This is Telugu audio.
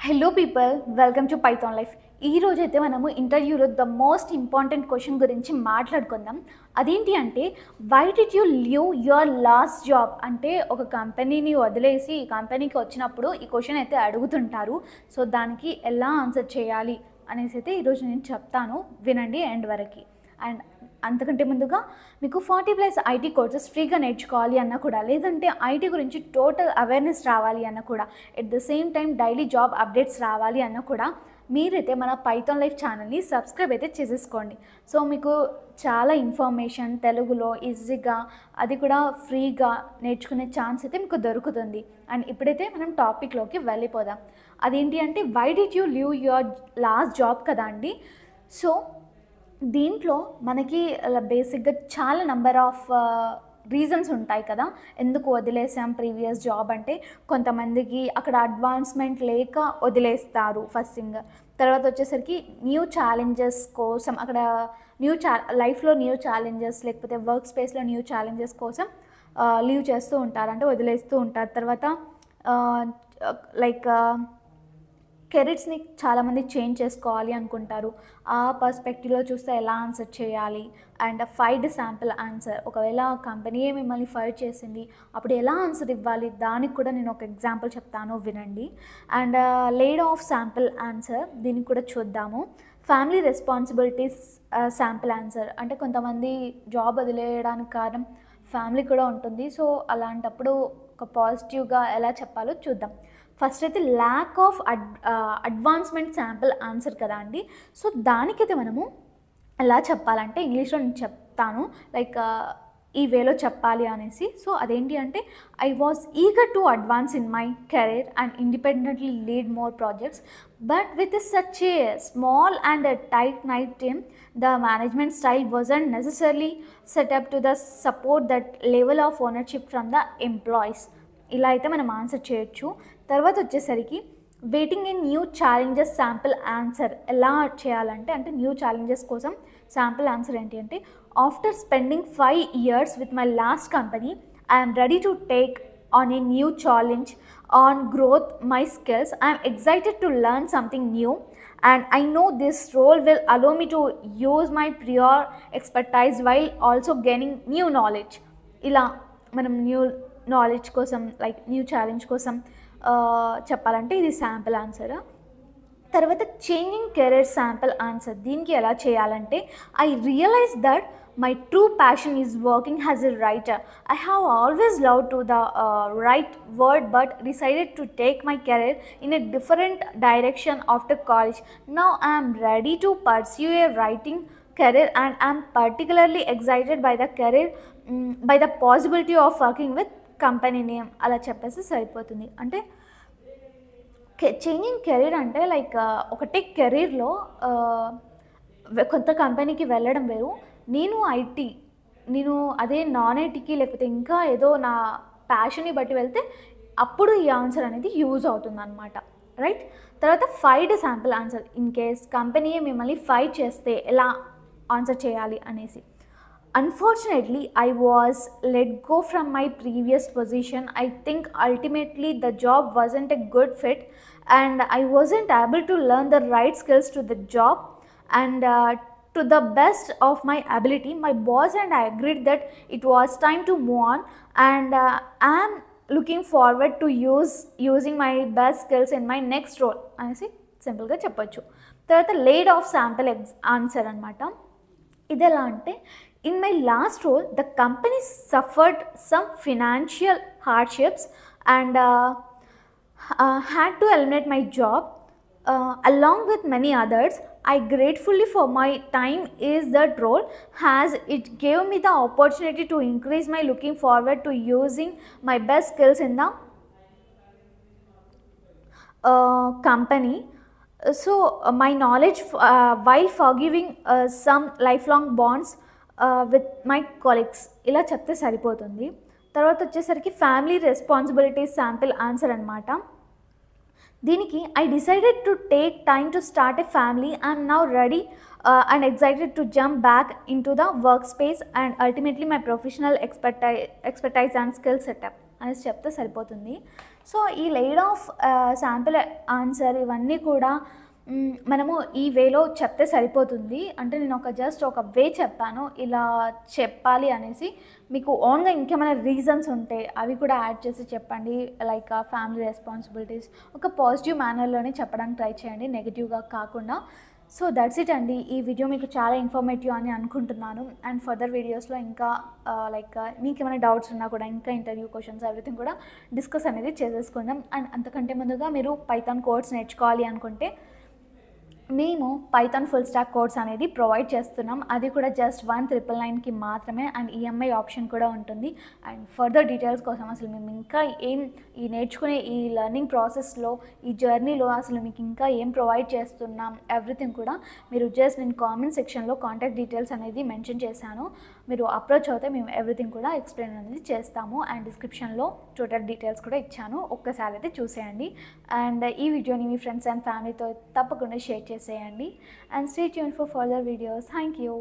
Hello people, welcome to Python life. ఈ రోజైతే మనము ఇంటర్వ్యూలో ద మోస్ట్ ఇంపార్టెంట్ క్వశ్చన్ గురించి మాట్లాడుకుందాం. అదేంటి అంటే, why did you leave your last job? అంటే ఒక కంపెనీని వదిలేసి ఈ కంపెనీకి వచ్చినప్పుడు ఈ క్వశ్చన్ అయితే అడుగుతుంటారు. సో దానికి ఎలా ఆన్సర్ చేయాలి అనేసి అయితే ఈరోజు నేను చెప్తాను, వినండి ఎండ్ వరకు. అండ్ అంతకంటే ముందుగా మీకు 40+ ఐటీ కోర్సెస్ ఫ్రీగా నేర్చుకోవాలి అన్నా కూడా, లేదంటే ఐటీ గురించి టోటల్ అవేర్నెస్ రావాలి అన్నా కూడా, at the same time daily job updates రావాలి అన్నా కూడా మీరైతే మన పైథాన్ లైఫ్ ఛానల్ని సబ్స్క్రైబ్ అయితే చేసేసుకోండి. సో మీకు చాలా ఇన్ఫర్మేషన్ తెలుగులో ఈజీగా, అది కూడా ఫ్రీగా నేర్చుకునే ఛాన్స్ అయితే మీకు దొరుకుతుంది. అండ్ ఇప్పుడైతే మనం టాపిక్లోకి వెళ్ళిపోదాం. అదేంటి అంటే, why did you leave your last job కదా అండి. సో దీంట్లో మనకి బేసిక్గా చాలా నెంబర్ ఆఫ్ రీజన్స్ ఉంటాయి కదా, ఎందుకు వదిలేసాం ప్రీవియస్ జాబ్ అంటే. కొంతమందికి అక్కడ అడ్వాన్స్మెంట్ లేక వదిలేస్తారు ఫస్ట్ థింగ్. తర్వాత వచ్చేసరికి న్యూ ఛాలెంజెస్ కోసం, అక్కడ లైఫ్లో న్యూ ఛాలెంజెస్ లేకపోతే వర్క్ స్పేస్లో న్యూ ఛాలెంజెస్ కోసం లీవ్ చేస్తూ ఉంటారు, అంటే వదిలేస్తూ ఉంటారు. తర్వాత లైక్ కెరీర్స్ని చాలామంది చేంజ్ చేసుకోవాలి అనుకుంటారు. ఆ పర్స్పెక్టివ్లో చూస్తే ఎలా ఆన్సర్ చేయాలి. అండ్ ఫైర్డ్ శాంపిల్ ఆన్సర్, ఒకవేళ కంపెనీయే మిమ్మల్ని ఫైర్ చేసింది అప్పుడు ఎలా ఆన్సర్ ఇవ్వాలి, దానికి కూడా నేను ఒక ఎగ్జాంపుల్ చెప్తాను, వినండి. And laid of sample answer, దీనికి కూడా చూద్దాము. ఫ్యామిలీ రెస్పాన్సిబిలిటీస్ శాంపిల్ ఆన్సర్, అంటే కొంతమంది జాబ్ వదిలేయడానికి కారణం ఫ్యామిలీ కూడా ఉంటుంది. సో అలాంటప్పుడు ఒక పాజిటివ్గా ఎలా చెప్పాలో చూద్దాం. ఫస్ట్ అయితే lack of advancement sample answer కదా అండి. సో దానికైతే మనము ఎలా చెప్పాలంటే, ఇంగ్లీష్లో నేను చెప్తాను, లైక్ ఈ వేలో చెప్పాలి అనేసి. సో అదేంటి అంటే, I was eager to advance in my career and independently lead more projects, but with such a small and tight night team the management style wasn't necessarily set up to the support that level of ownership from the employees. ఇలా అయితే మనం ఆన్సర్ చేయొచ్చు. తర్వాత వచ్చేసరికి waiting in new challenges sample answer ఎలా చేయాలంటే, అంటే న్యూ ఛాలెంజెస్ కోసం శాంపిల్ ఆన్సర్ ఏంటి అంటే, after spending 5 years with my last company, I am ready to take on a new challenge on growth my skills. I am excited to learn something new and I know this role will allow me to use my prior expertise while also gaining new knowledge. ఇలా మనం న్యూ నాలెడ్జ్ కోసం, లైక్ న్యూ ఛాలెంజ్ కోసం చెప్పాలంటే ఇది శాంపిల్ ఆన్సర్. తర్వాత చేంజింగ్ కెరీర్ శాంపిల్ ఆన్సర్, దీనికి ఎలా చేయాలంటే, I realise that my true passion is working as a writer. I have always loved to the write word but decided to take my career in a different direction after college. Now I am ready to pursue a writing career and I am particularly excited by the career by the possibility of working with company name. అలా చెప్పేసి సరిపోతుంది. అంటే చేంజింగ్ కెరీర్ అంటే లైక్ ఒకటే కెరీర్లో కొత్త కంపెనీకి వెళ్ళడం వేరు. నేను అదే నాన్ ఐటీకి లేకపోతే ఇంకా ఏదో నా ప్యాషన్ని బట్టి వెళ్తే అప్పుడు ఈ ఆన్సర్ అనేది యూజ్ అవుతుంది అనమాట, రైట్. తర్వాత fired sample answer, in case కంపెనీయే మిమ్మల్ని ఫైర్ చేస్తే ఎలా ఆన్సర్ చేయాలి అనేసి. Unfortunately, I was let go from my previous position. I think ultimately the job wasn't a good fit and I wasn't able to learn the right skills to the job and to the best of my ability. My boss and I agreed that it was time to move on and I am looking forward to using my best skills in my next role అనేసి సింపుల్గా చెప్పొచ్చు. తర్వాత లేడ్ ఆఫ్ శాంపిల్ ఆన్సర్ అనమాట. ఇది ఎలా అంటే, in my last roll the company suffered some financial hardships and had to eliminate my job along with many others. I gratefully for my time is that role as it gave me the opportunity to increase my looking forward to using my best skills in the company. So my knowledge while forgiving some lifelong bonds with my colleagues. ఇలా చెప్తే సరిపోతుంది. తర్వాత వచ్చేసరికి ఫ్యామిలీ రెస్పాన్సిబిలిటీస్ శాంపిల్ ఆన్సర్ అనమాట. దీనికి I decided to take time to start a family. I'm now ready and excited to jump back in to the work space and ultimately my professional expertise and skill setup అనేసి చెప్తే సరిపోతుంది. సో ఈ లెయిడ్ ఆఫ్ శాంపిల్ ఆన్సర్ ఇవన్నీ కూడా మనము ఈ వేలో చెప్తే సరిపోతుంది. అంటే నేను జస్ట్ ఒక వే చెప్పాను ఇలా చెప్పాలి అనేసి. మీకు ఓన్గా ఇంకేమైనా రీజన్స్ ఉంటే అవి కూడా యాడ్ చేసి చెప్పండి. లైక్ ఫ్యామిలీ రెస్పాన్సిబిలిటీస్ ఒక పాజిటివ్ మేనర్లోనే చెప్పడానికి ట్రై చేయండి, నెగిటివ్గా కాకుండా. సో దట్స్ ఇట్ అండి. ఈ వీడియో మీకు చాలా ఇన్ఫర్మేటివ్ అని అనుకుంటున్నాను. అండ్ ఫర్దర్ వీడియోస్లో ఇంకా లైక్ మీకు ఏమైనా డౌట్స్ ఉన్నా కూడా ఇంకా ఇంటర్వ్యూ క్వశ్చన్స్ ఎవ్రీథింగ్ కూడా డిస్కస్ అనేది చేసేసుకుందాం. అండ్ అంతకంటే ముందుగా మీరు పైథాన్ కోడ్స్ నేర్చుకోవాలి అనుకుంటే మేము పైథాన్ ఫుల్ స్టాక్ కోర్స్ అనేది ప్రొవైడ్ చేస్తున్నాం. అది కూడా జస్ట్ 1,999కి మాత్రమే. అండ్ ఈఎంఐ ఆప్షన్ కూడా ఉంటుంది. అండ్ ఫర్దర్ డీటెయిల్స్ కోసం అసలు మేము ఇంకా ఏం ఈ నేర్చుకునే ఈ లెర్నింగ్ ప్రాసెస్లో ఈ జర్నీలో అసలు మీకు ఇంకా ఏం ప్రొవైడ్ చేస్తున్నాం ఎవ్రీథింగ్ కూడా మీరు జస్ట్ నేను కామెంట్ సెక్షన్లో కాంటాక్ట్ డీటెయిల్స్ అనేది మెన్షన్ చేశాను. మీరు అప్రోచ్ అవుతే మేము ఎవ్రీథింగ్ కూడా ఎక్స్ప్లెయిన్ అనేది చేస్తాము. అండ్ డిస్క్రిప్షన్లో టోటల్ డీటెయిల్స్ కూడా ఇచ్చాను, ఒక్కసారి అయితే చూసేయండి. అండ్ ఈ వీడియోని మీ ఫ్రెండ్స్ అండ్ ఫ్యామిలీతో తప్పకుండా షేర్ చేసేయండి. And stay tuned for further videos. Thank you.